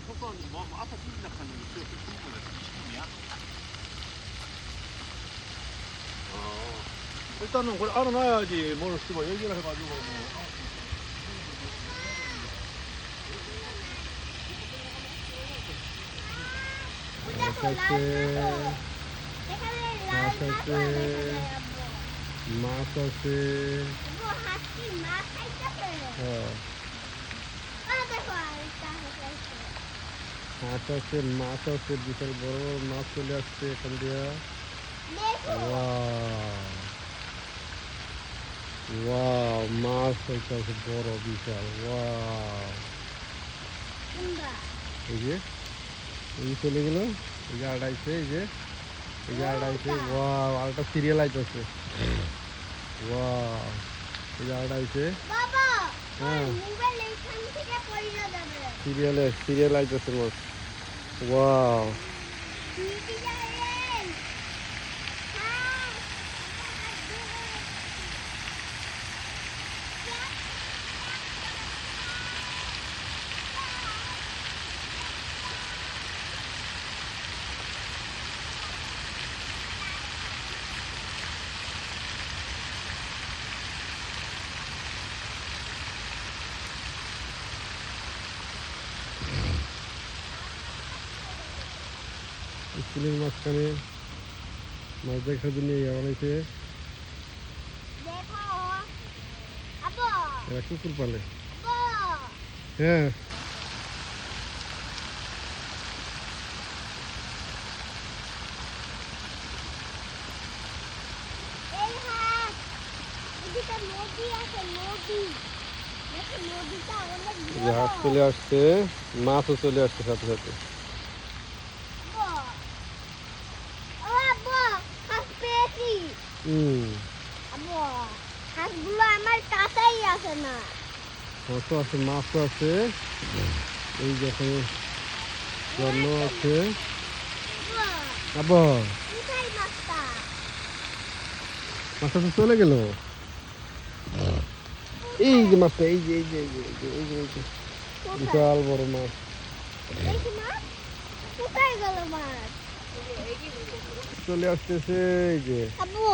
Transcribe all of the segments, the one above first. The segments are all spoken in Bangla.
속도는 뭐 앞에 시작하는 게 충분해. 시간이야. 일단은 그걸 알아놔야지 뭘 씹어 얘기를 해가지고 뭐. মাছ আছে মাছ আছে বিশাল বড় বড় মাছ চলে আসছে এখান দিয়ে ওয়াও মাছ হইতেছে বড় বিশাল ওয়াও এই যে চলে গেল এই যে আড়াইছে এই যে আড়াইছে ওয়াও আরেকটা সিরিয়াল আইতেছে ওয়াও এই যে আড়াইছে হ্যাঁ সিরিয়াল আইতেছে মাছ ওয়াও স্কুলের মাঝখানে মাছ দেখার জন্য বানাইছে এরা কুকুর পালে হ্যাঁ হাঁস চলে আসছে মাছও চলে আসছে সাথে সাথে হাঁসগুলো আমার কাছেই আছে না মাছও আছে মাছও আছে এই যখন জন্য আছে আবার মাছটা তো চলে গেল এই যে মাছটা এই যে বিশাল বড় মাছ কোথায় গেল মাছ চলে আসতেছে এই যে আব্বু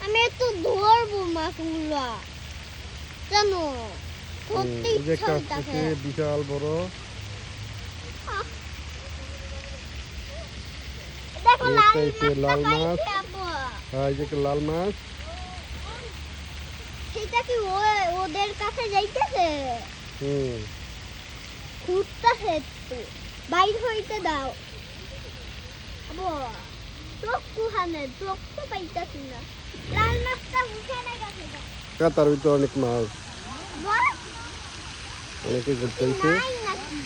আমি একটু ধরবো মাছগুলো জানো ধরতে ইচ্ছা হইতাছে বিশাল বড় দেখো লাল মাছ হ্যাঁ এই যে লাল মাছ সেটা কি ওদের কাছে যাইতেছে খুঁজতেছে একটু বাইর হইতে দাও আব্বু চোখ কুহানে চোখ তো পাইতাছি না লাল মাছটা উঠে না গেছে তার ভিতরে অনেক মাছ বল অনেকে ঘুরতে নাই নাকি